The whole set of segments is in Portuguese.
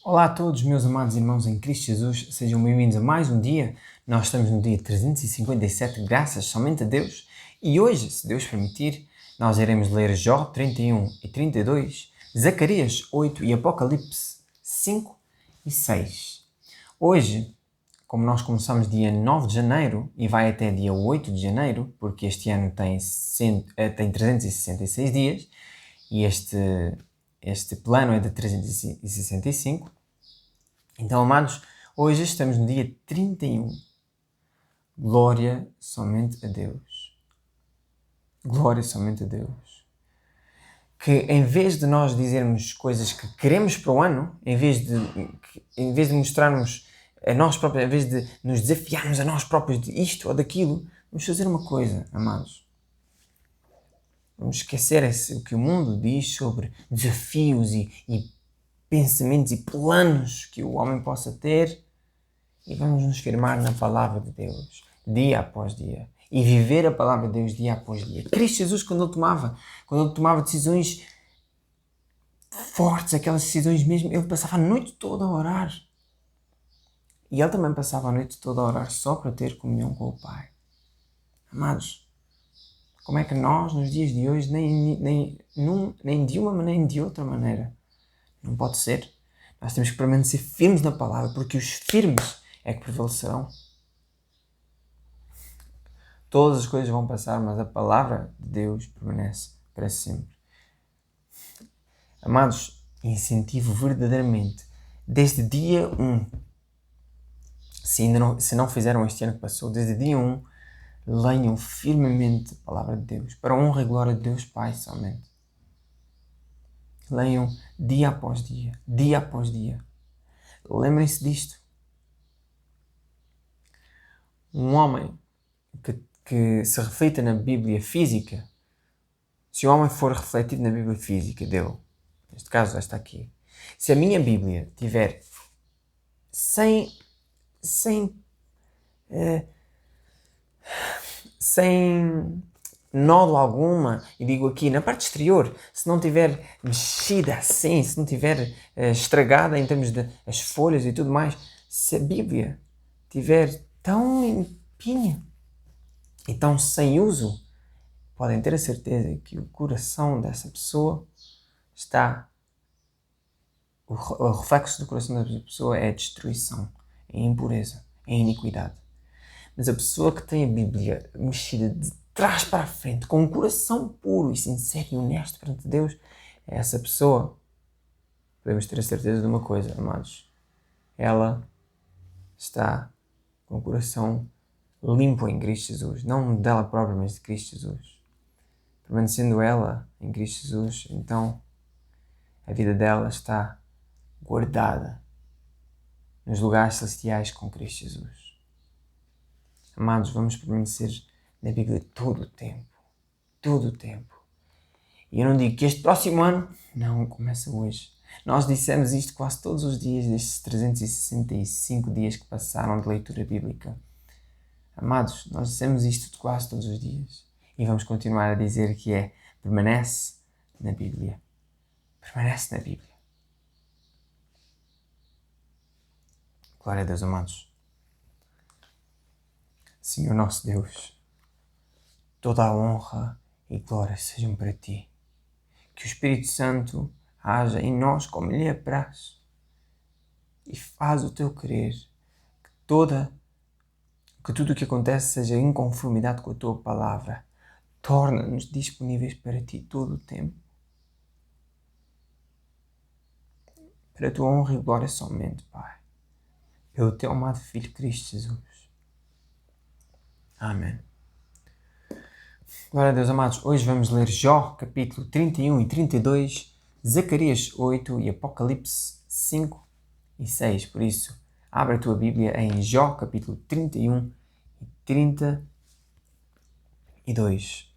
Olá a todos, meus amados irmãos em Cristo Jesus, sejam bem-vindos a mais um dia. Nós estamos no dia 357, graças somente a Deus, e hoje, se Deus permitir, nós iremos ler Jó 31 e 32, Zacarias 8 e Apocalipse 5 e 6. Hoje, como nós começamos dia 9 de janeiro e vai até dia 8 de janeiro, porque este ano tem 366 dias, e este plano é de 365. Então, amados, hoje estamos no dia 31. Glória somente a Deus. Glória somente a Deus. Que em vez de nós dizermos coisas que queremos para o ano, em vez de mostrarmos a nós próprios, em vez de nos desafiarmos a nós próprios de isto ou daquilo, vamos fazer uma coisa, amados. Vamos esquecer o que o mundo diz sobre desafios e pensamentos e planos que o homem possa ter e vamos nos firmar na palavra de Deus, dia após dia, e viver a palavra de Deus dia após dia. Cristo Jesus, quando ele tomava decisões fortes, aquelas decisões mesmo, ele passava a noite toda a orar. E ele também passava a noite toda a orar só para ter comunhão com o Pai. Amados, como é que nós, nos dias de hoje, nem de uma nem de outra maneira, não pode ser. Nós temos que permanecer firmes na palavra, porque os firmes é que prevalecerão. Todas as coisas vão passar, mas a palavra de Deus permanece para sempre. Amados, incentivo verdadeiramente, desde dia 1, se não fizeram este ano que passou, desde dia 1, leiam firmemente a palavra de Deus, para a honra e glória de Deus Pai somente. Leiam dia após dia, dia após dia. Lembrem-se disto. Um homem que se reflita na Bíblia física, se o homem for refletido na Bíblia física dele, neste caso esta aqui, se a minha Bíblia tiver sem nódoa alguma, e digo aqui na parte exterior, se não tiver mexida assim, se não tiver estragada em termos de as folhas e tudo mais, se a Bíblia tiver tão limpinha e tão sem uso, podem ter a certeza que o coração dessa pessoa o reflexo do coração dessa pessoa é destruição, é impureza, é iniquidade. Mas a pessoa que tem a Bíblia mexida de trás para a frente, com um coração puro e sincero e honesto perante Deus, essa pessoa, podemos ter a certeza de uma coisa, amados, ela está com o coração limpo em Cristo Jesus, não dela própria, mas de Cristo Jesus. Permanecendo ela em Cristo Jesus, então a vida dela está guardada nos lugares celestiais com Cristo Jesus. Amados, vamos permanecer na Bíblia todo o tempo. Todo o tempo. E eu não digo que este próximo ano, não, começa hoje. Nós dissemos isto quase todos os dias destes 365 dias que passaram de leitura bíblica. Amados, nós dissemos isto quase todos os dias. E vamos continuar a dizer que permanece na Bíblia. Permanece na Bíblia. Glória a Deus, amados. Senhor nosso Deus, toda a honra e glória sejam para Ti. Que o Espírito Santo haja em nós como lhe apraz e faz o Teu querer. Que tudo o que acontece seja em conformidade com a Tua palavra. Torna-nos disponíveis para Ti todo o tempo. Para a Tua honra e glória somente, Pai. Pelo Teu amado Filho Cristo Jesus. Amém. Glória a Deus, amados. Hoje vamos ler Jó, capítulo 31 e 32, Zacarias 8 e Apocalipse 5 e 6. Por isso, abre a tua Bíblia em Jó, capítulo 31 e 32.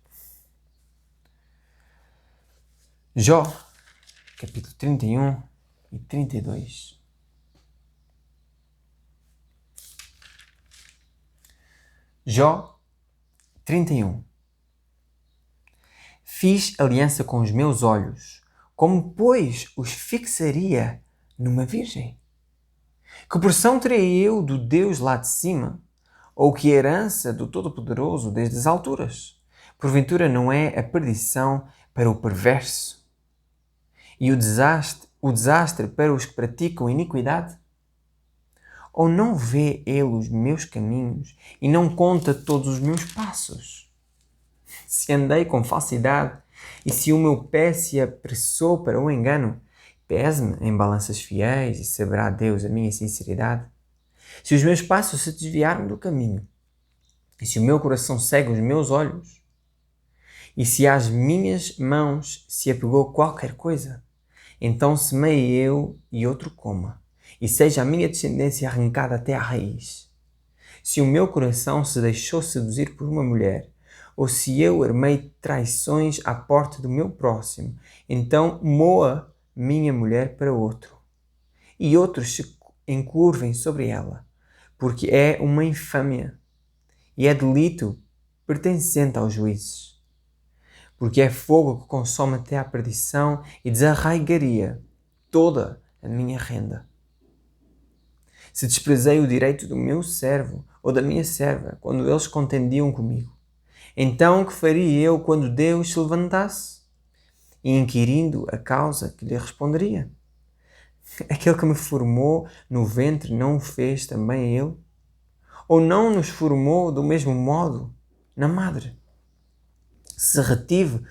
Jó, capítulo 31 e 32. Jó 31. Fiz aliança com os meus olhos, como pois os fixaria numa virgem? Que porção terei eu do Deus lá de cima? Ou que herança do Todo-Poderoso desde as alturas? Porventura não é a perdição para o perverso e o desastre para os que praticam iniquidade? Ou não vê ele os meus caminhos e não conta todos os meus passos? Se andei com falsidade e se o meu pé se apressou para o engano, pese-me em balanças fiéis e saberá Deus a minha sinceridade. Se os meus passos se desviaram do caminho e se o meu coração segue os meus olhos e se às minhas mãos se apegou qualquer coisa, então semeie eu e outro coma, e seja a minha descendência arrancada até à raiz. Se o meu coração se deixou seduzir por uma mulher, ou se eu armei traições à porta do meu próximo, então moa minha mulher para outro, e outros se encurvem sobre ela, porque é uma infâmia, e é delito pertencente aos juízes. Porque é fogo que consome até à perdição e desarraigaria toda a minha renda. Se desprezei o direito do meu servo ou da minha serva quando eles contendiam comigo, então que faria eu quando Deus se levantasse? E inquirindo a causa que lhe responderia? Aquele que me formou no ventre não o fez também a ele? Ou não nos formou do mesmo modo na madre? Se retive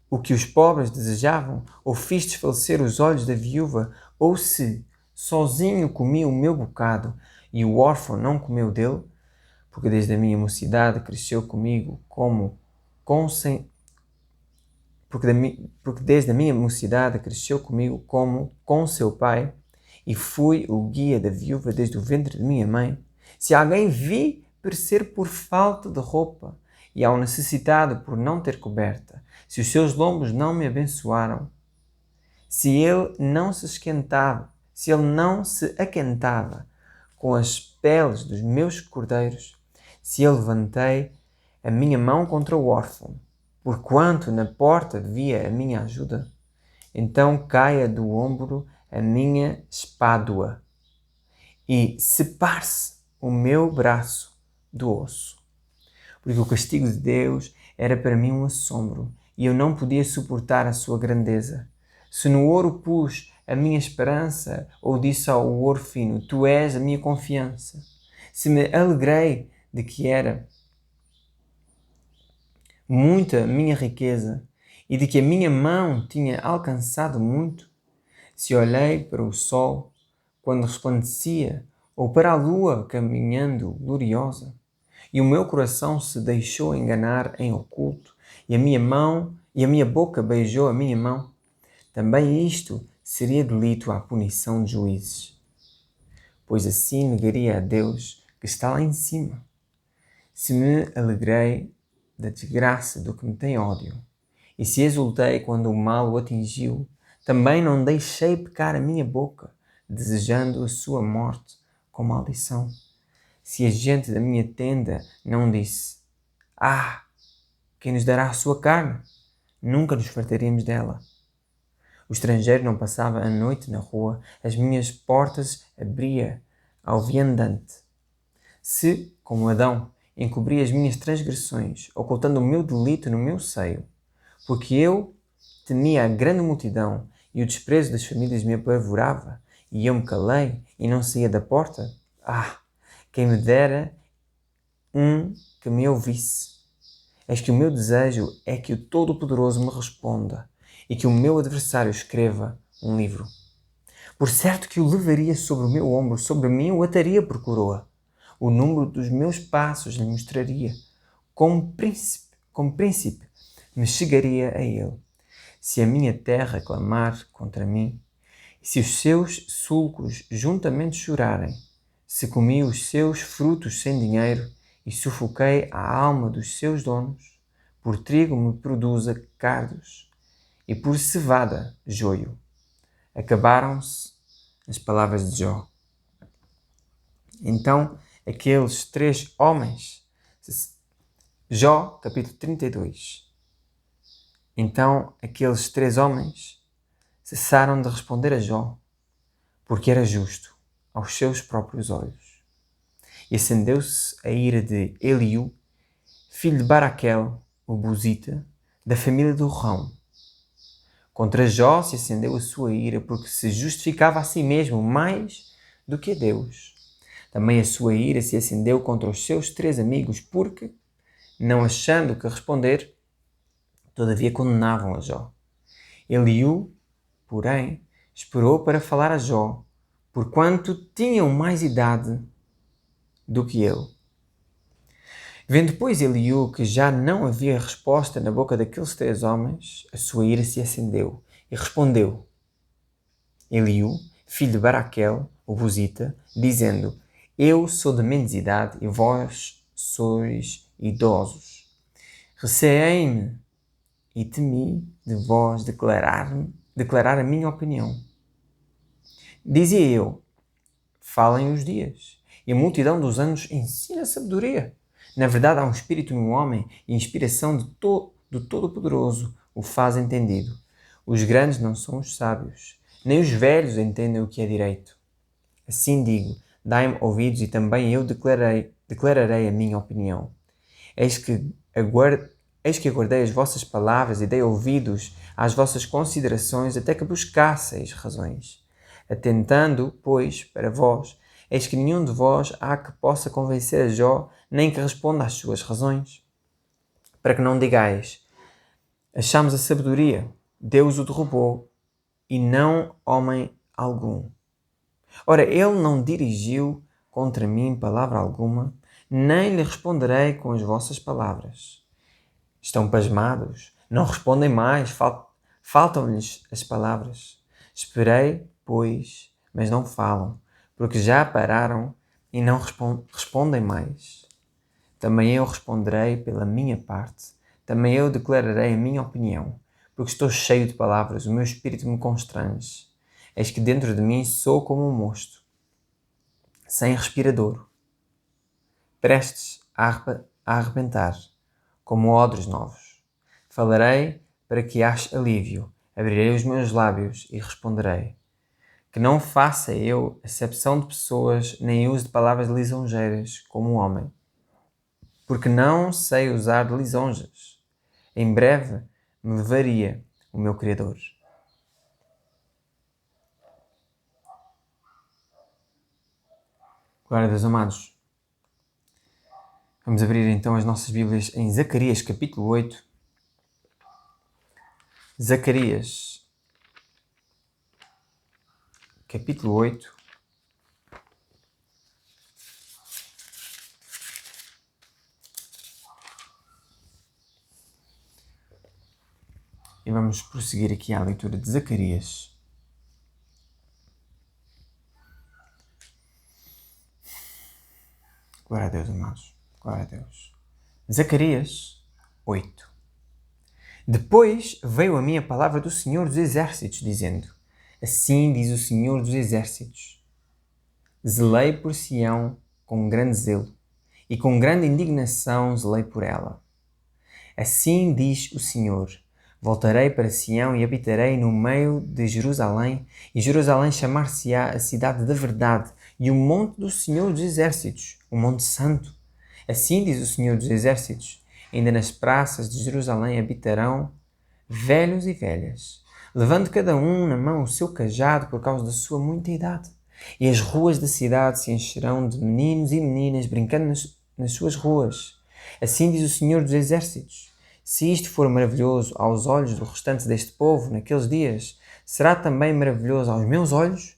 o que os pobres desejavam, ou fiz desfalecer os olhos da viúva, ou se sozinho comi o meu bocado e o órfão não comeu dele, porque desde a minha mocidade cresceu comigo porque desde a minha mocidade cresceu comigo como com seu pai, e fui o guia da viúva desde o ventre de minha mãe. Se alguém vi perecer por falta de roupa, e ao necessitado por não ter coberta, se os seus lombos não me abençoaram, se ele não se aquentava com as peles dos meus cordeiros, se eu levantei a minha mão contra o órfão, porquanto na porta via a minha ajuda, então caia do ombro a minha espádua e separe-se o meu braço do osso. Porque o castigo de Deus era para mim um assombro e eu não podia suportar a sua grandeza. Se no ouro pus a minha esperança, ou disse ao ouro fino, tu és a minha confiança. Se me alegrei de que era muita a minha riqueza e de que a minha mão tinha alcançado muito, se olhei para o sol quando resplandecia, ou para a lua caminhando gloriosa, e o meu coração se deixou enganar em oculto, e a minha boca beijou a minha mão, também isto seria delito à punição de juízes. Pois assim negaria a Deus que está lá em cima. Se me alegrei da desgraça do que me tem ódio, e se exultei quando o mal o atingiu, também não deixei pecar a minha boca, desejando a sua morte com maldição. Se a gente da minha tenda não disse, quem nos dará a sua carne? Nunca nos fartaremos dela. O estrangeiro não passava a noite na rua, as minhas portas abria ao viandante. Se, como Adão, encobri as minhas transgressões, ocultando o meu delito no meu seio, porque eu temia a grande multidão e o desprezo das famílias me apavorava, e eu me calei e não saía da porta, quem me dera que me ouvisse. Eis que o meu desejo é que o Todo-Poderoso me responda e que o meu adversário escreva um livro. Por certo que o levaria sobre o meu ombro, sobre mim o ataria por coroa. O número dos meus passos lhe mostraria. Como príncipe me chegaria a ele. Se a minha terra clamar contra mim, e se os seus sulcos juntamente chorarem, se comi os seus frutos sem dinheiro e sufoquei a alma dos seus donos, por trigo me produza cardos e por cevada joio. Acabaram-se as palavras de Jó. Então aqueles três homens, Jó capítulo 32, então aqueles três homens cessaram de responder a Jó, porque era justo aos seus próprios olhos. E acendeu-se a ira de Eliú, filho de Baraquel, o Buzita, da família do Rão. Contra Jó se acendeu a sua ira, porque se justificava a si mesmo mais do que a Deus. Também a sua ira se acendeu contra os seus 3 amigos, porque, não achando o que responder, todavia condenavam a Jó. Eliú, porém, esperou para falar a Jó, porquanto tinham mais idade do que ele. Vendo, pois, Eliú que já não havia resposta na boca daqueles 3 homens, a sua ira se acendeu e respondeu Eliú, filho de Baraquel, o Buzita, dizendo: Eu sou de menos idade e vós sois idosos. Receei-me e temi de vós declarar a minha opinião. Dizia eu: Falem os dias, e a multidão dos anos ensina a sabedoria. Na verdade, há um espírito no homem, e a inspiração do Todo-Poderoso o faz entendido. Os grandes não são os sábios, nem os velhos entendem o que é direito. Assim digo, dai-me ouvidos e também eu declararei a minha opinião. Eis que aguardei as vossas palavras e dei ouvidos às vossas considerações até que buscasseis razões. Atentando, pois, para vós, eis que nenhum de vós há que possa convencer a Jó, nem que responda às suas razões. Para que não digais, achamos a sabedoria, Deus o derrubou, e não homem algum. Ora, ele não dirigiu contra mim palavra alguma, nem lhe responderei com as vossas palavras. Estão pasmados, não respondem mais, faltam-lhes as palavras. Esperei, pois, mas não falam, porque já pararam e não respondem mais. Também eu responderei pela minha parte, também eu declararei a minha opinião, porque estou cheio de palavras, o meu espírito me constrange. Eis que dentro de mim sou como um mosto, sem respirador, prestes a arrebentar, como odres novos. Falarei para que ache alívio, abrirei os meus lábios e responderei. Que não faça eu acepção de pessoas, nem use de palavras lisonjeiras, como um homem, porque não sei usar de lisonjas. Em breve me levaria o meu Criador. Glória a Deus, amados. Vamos abrir então as nossas Bíblias em Zacarias, capítulo 8. Zacarias, capítulo 8. E vamos prosseguir aqui à leitura de Zacarias. Glória a Deus, amados. Glória a Deus. Zacarias 8. Depois veio a mim a palavra do Senhor dos Exércitos, dizendo: Assim diz o Senhor dos Exércitos: Zelei por Sião com grande zelo, e com grande indignação zelei por ela. Assim diz o Senhor: Voltarei para Sião e habitarei no meio de Jerusalém, e Jerusalém chamar-se-á a cidade da verdade, e o monte do Senhor dos Exércitos, o monte santo. Assim diz o Senhor dos Exércitos: Ainda nas praças de Jerusalém habitarão velhos e velhas, levando cada um na mão o seu cajado por causa da sua muita idade. E as ruas da cidade se encherão de meninos e meninas brincando nas suas ruas. Assim diz o Senhor dos Exércitos: Se isto for maravilhoso aos olhos do restante deste povo naqueles dias, será também maravilhoso aos meus olhos?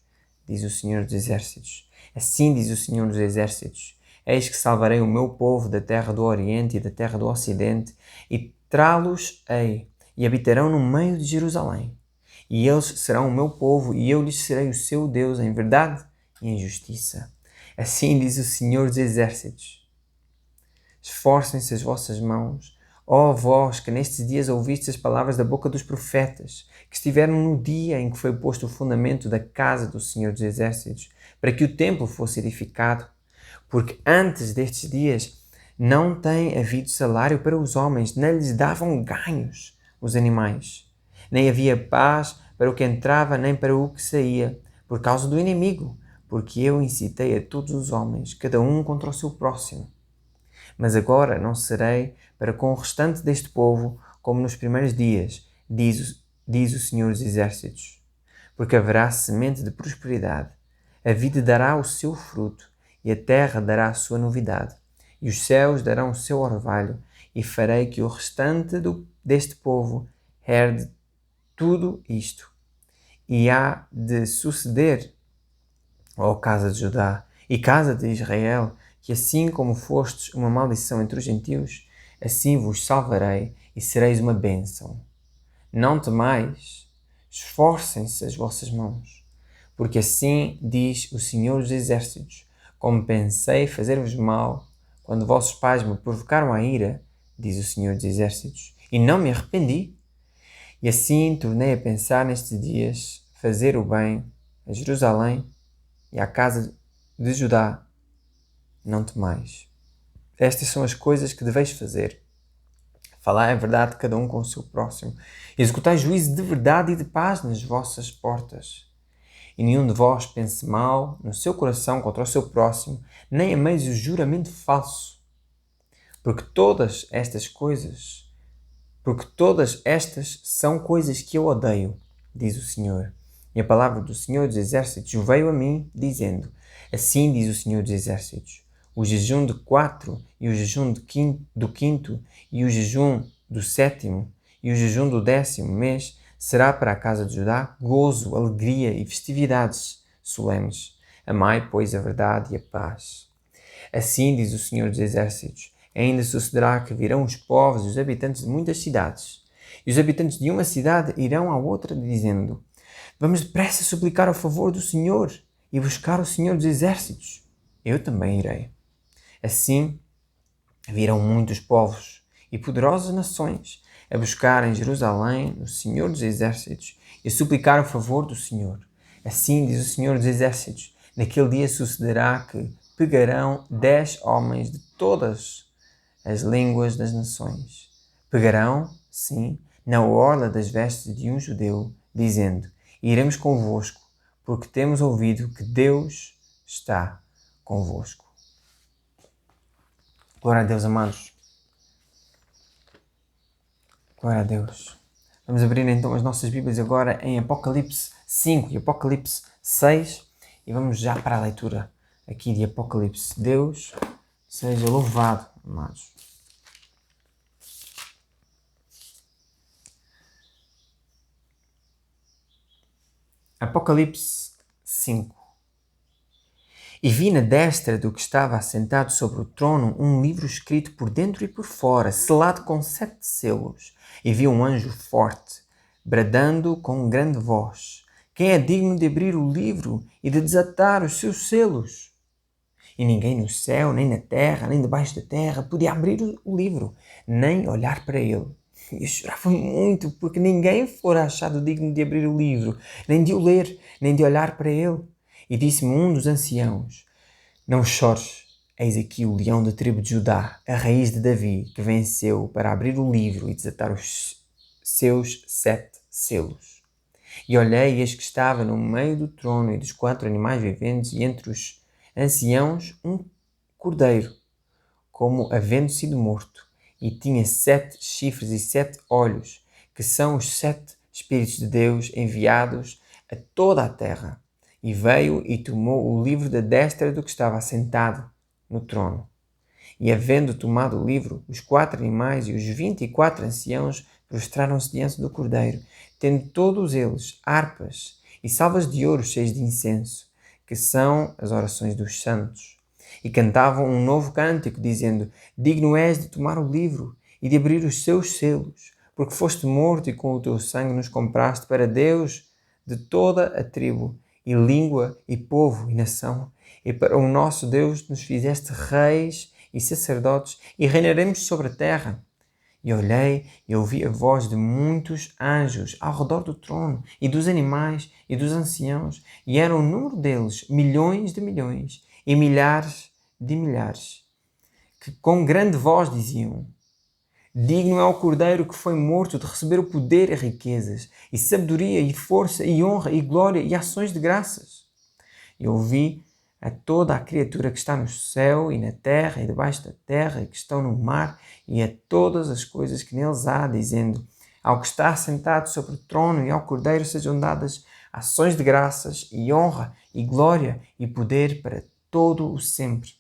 Diz o Senhor dos Exércitos. Assim diz o Senhor dos Exércitos: Eis que salvarei o meu povo da terra do Oriente e da terra do Ocidente, e trá-los-ei, e habitarão no meio de Jerusalém. E eles serão o meu povo, e eu lhes serei o seu Deus em verdade e em justiça. Assim diz o Senhor dos Exércitos: Esforcem-se as vossas mãos, ó vós que nestes dias ouvistes as palavras da boca dos profetas, que estiveram no dia em que foi posto o fundamento da casa do Senhor dos Exércitos, para que o templo fosse edificado. Porque antes destes dias não tem havido salário para os homens, nem lhes davam ganhos os animais. Nem havia paz para o que entrava, nem para o que saía, por causa do inimigo, porque eu incitei a todos os homens, cada um contra o seu próximo. Mas agora não serei para com o restante deste povo como nos primeiros dias, diz o Senhor dos Exércitos. Porque haverá semente de prosperidade, a vida dará o seu fruto, e a terra dará a sua novidade, e os céus darão o seu orvalho, e farei que o restante deste povo herde tudo isto. E há de suceder, ó casa de Judá e casa de Israel, que assim como fostes uma maldição entre os gentios, assim vos salvarei e sereis uma bênção. Não temais, esforcem-se as vossas mãos, porque assim diz o Senhor dos Exércitos, como pensei fazer-vos mal, quando vossos pais me provocaram a ira, diz o Senhor dos Exércitos, e não me arrependi. E assim tornei a pensar nestes dias, fazer o bem a Jerusalém e à casa de Judá. Não temais. Estas são as coisas que deveis fazer. Falai a verdade cada um com o seu próximo. Executai juízo de verdade e de paz nas vossas portas. E nenhum de vós pense mal no seu coração contra o seu próximo, nem ameis o juramento falso. Porque todas estas são coisas que eu odeio, diz o Senhor. E a palavra do Senhor dos Exércitos veio a mim, dizendo: Assim diz o Senhor dos Exércitos: o jejum de 4, e o jejum do 5º, e o jejum do 7º, e o jejum do 10º mês será para a casa de Judá gozo, alegria e festividades solenes. Amai, pois, a verdade e a paz. Assim diz o Senhor dos Exércitos: ainda sucederá que virão os povos e os habitantes de muitas cidades, e os habitantes de uma cidade irão à outra, dizendo: Vamos depressa suplicar a favor do Senhor e buscar o Senhor dos Exércitos. Eu também irei. Assim virão muitos povos e poderosas nações a buscar em Jerusalém o Senhor dos Exércitos e a suplicar a favor do Senhor. Assim diz o Senhor dos Exércitos: naquele dia sucederá que pegarão 10 homens de todas as línguas das nações. Pegarão, sim, na orla das vestes de um judeu, dizendo: iremos convosco, porque temos ouvido que Deus está convosco. Glória a Deus, amados. Glória a Deus. Vamos abrir então as nossas Bíblias agora em Apocalipse 5 e Apocalipse 6 e vamos já para a leitura aqui de Apocalipse. Deus seja louvado, amados. Apocalipse 5. E vi na destra do que estava assentado sobre o trono um livro escrito por dentro e por fora, selado com 7 selos. E vi um anjo forte, bradando com grande voz: quem é digno de abrir o livro e de desatar os seus selos? E ninguém no céu, nem na terra, nem debaixo da terra podia abrir o livro, nem olhar para ele. E eu chorava muito, porque ninguém fora achado digno de abrir o livro, nem de o ler, nem de olhar para ele. E disse-me um dos anciãos: não chores, eis aqui o leão da tribo de Judá, a raiz de Davi, que venceu para abrir o livro e desatar os seus 7 selos. E olhei, e eis que estava no meio do trono e dos 4 animais viventes, e entre os anciãos um cordeiro, como havendo sido morto, e tinha 7 chifres e 7 olhos, que são os 7 Espíritos de Deus enviados a toda a terra. E veio e tomou o livro da destra do que estava assentado no trono. E havendo tomado o livro, os 4 animais e os 24 anciãos prostraram-se diante do cordeiro, tendo todos eles harpas e salvas de ouro cheias de incenso, que são as orações dos santos. E cantavam um novo cântico, dizendo: digno és de tomar o livro e de abrir os seus selos, porque foste morto e com o teu sangue nos compraste para Deus de toda a tribo, e língua, e povo, e nação, e para o nosso Deus nos fizeste reis e sacerdotes, e reinaremos sobre a terra. E olhei e ouvi a voz de muitos anjos ao redor do trono, e dos animais, e dos anciãos, e era o número deles milhões de milhões, e milhares de milhares, que com grande voz diziam: digno é o cordeiro que foi morto de receber o poder e riquezas, e sabedoria, e força, e honra, e glória, e ações de graças. E ouvi a toda a criatura que está no céu e na terra e debaixo da terra e que estão no mar e a todas as coisas que neles há, dizendo: ao que está sentado sobre o trono e ao Cordeiro sejam dadas ações de graças e honra e glória e poder para todo o sempre.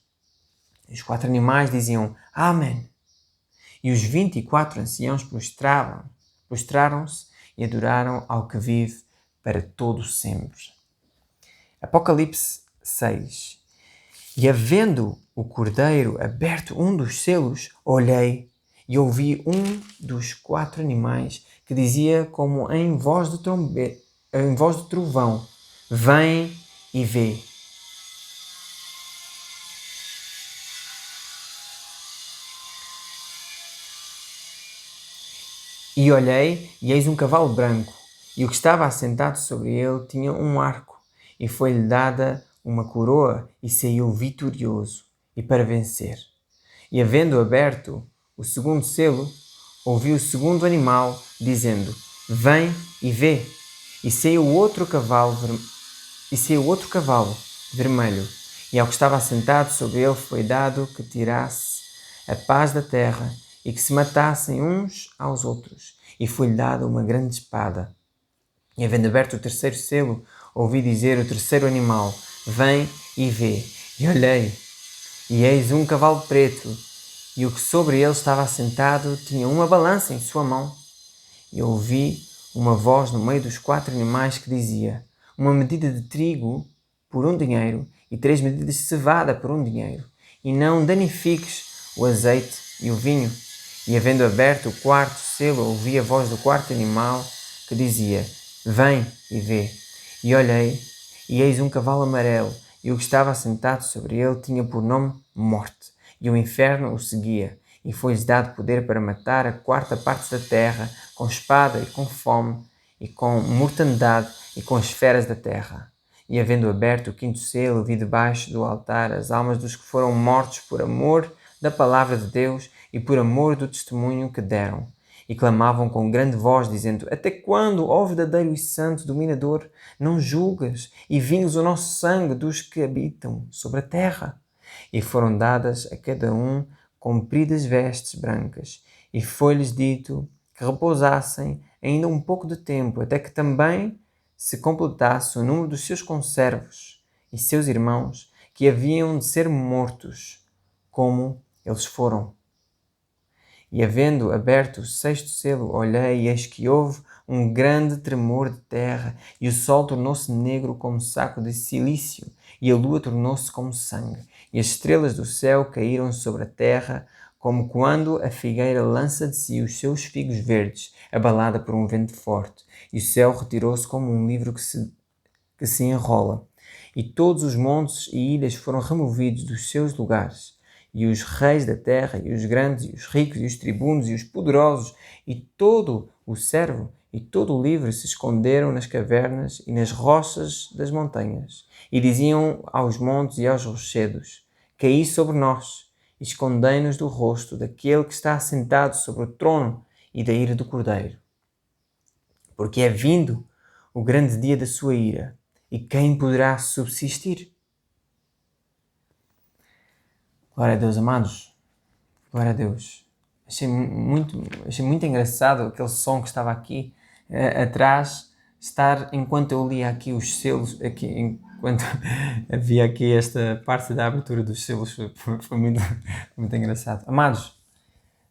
E os 4 animais diziam: Amém. E os 24 anciãos prostraram-se e adoraram ao que vive para todo o sempre. Apocalipse 6. E havendo o Cordeiro aberto um dos selos, olhei e ouvi um dos 4 animais que dizia como em voz de trovão: vem e vê. E olhei, e eis um cavalo branco, e o que estava assentado sobre ele tinha um arco, e foi-lhe dada uma coroa, e saiu vitorioso, e para vencer. E havendo aberto o segundo selo, ouvi o segundo animal, dizendo: vem e vê. E saiu outro cavalo vermelho, e ao que estava assentado sobre ele foi dado que tirasse a paz da terra, e que se matassem uns aos outros. E foi-lhe dada uma grande espada. E havendo aberto o terceiro selo, ouvi dizer o terceiro animal: vem e vê. E olhei, e eis um cavalo preto, e o que sobre ele estava assentado tinha uma balança em sua mão. E ouvi uma voz no meio dos 4 animais que dizia: uma medida de trigo por 1 dinheiro, e 3 medidas de cevada por 1 dinheiro, e não danifiques o azeite e o vinho. E havendo aberto o 4º selo, ouvi a voz do 4º animal que dizia: vem e vê. E olhei, e eis um cavalo amarelo, e o que estava assentado sobre ele tinha por nome Morte, e o inferno o seguia, e foi-lhes dado poder para matar a 4ª parte da terra, com espada e com fome, e com mortandade, e com as feras da terra. E havendo aberto o 5º selo, vi debaixo do altar as almas dos que foram mortos por amor da palavra de Deus e por amor do testemunho que deram. E clamavam com grande voz, dizendo: até quando, ó verdadeiro e santo dominador, não julgas e vingas o nosso sangue dos que habitam sobre a terra? E foram dadas a cada um compridas vestes brancas, e foi-lhes dito que repousassem ainda um pouco de tempo, até que também se completasse o número dos seus conservos e seus irmãos, que haviam de ser mortos, como eles foram. E havendo aberto o 6º selo, olhei, e eis que houve um grande tremor de terra, e o sol tornou-se negro como saco de cilício, e a lua tornou-se como sangue, e as estrelas do céu caíram sobre a terra, como quando a figueira lança de si os seus figos verdes, abalada por um vento forte, e o céu retirou-se como um livro que se enrola, e todos os montes e ilhas foram removidos dos seus lugares, e os reis da terra, e os grandes, e os ricos, e os tribunos, e os poderosos, e todo o servo, e todo o livre se esconderam nas cavernas e nas rochas das montanhas, e diziam aos montes e aos rochedos: caí sobre nós, e escondei-nos do rosto daquele que está assentado sobre o trono e da ira do Cordeiro. Porque é vindo o grande dia da sua ira, e quem poderá subsistir? Glória a Deus, amados. Glória a Deus. Achei muito engraçado aquele som que estava aqui atrás, estar enquanto eu lia aqui os selos, aqui, enquanto havia aqui esta parte da abertura dos selos, foi muito engraçado. Amados,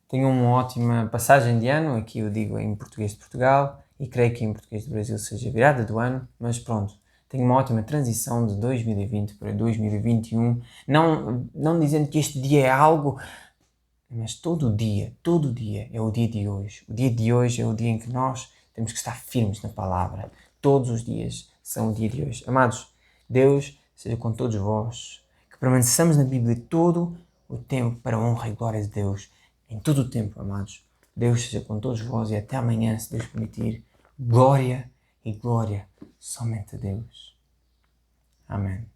tenham uma ótima passagem de ano, aqui eu digo em português de Portugal, e creio que em português do Brasil seja virada do ano, mas pronto. Tenho uma ótima transição de 2020 para 2021, não dizendo que este dia é algo, mas todo dia é o dia de hoje. O dia de hoje é o dia em que nós temos que estar firmes na palavra. Todos os dias são o dia de hoje. Amados, Deus seja com todos vós, que permaneçamos na Bíblia todo o tempo para a honra e glória de Deus, em todo o tempo, amados. Deus seja com todos vós e até amanhã, se Deus permitir. Glória e glória somente a Deus. Amém.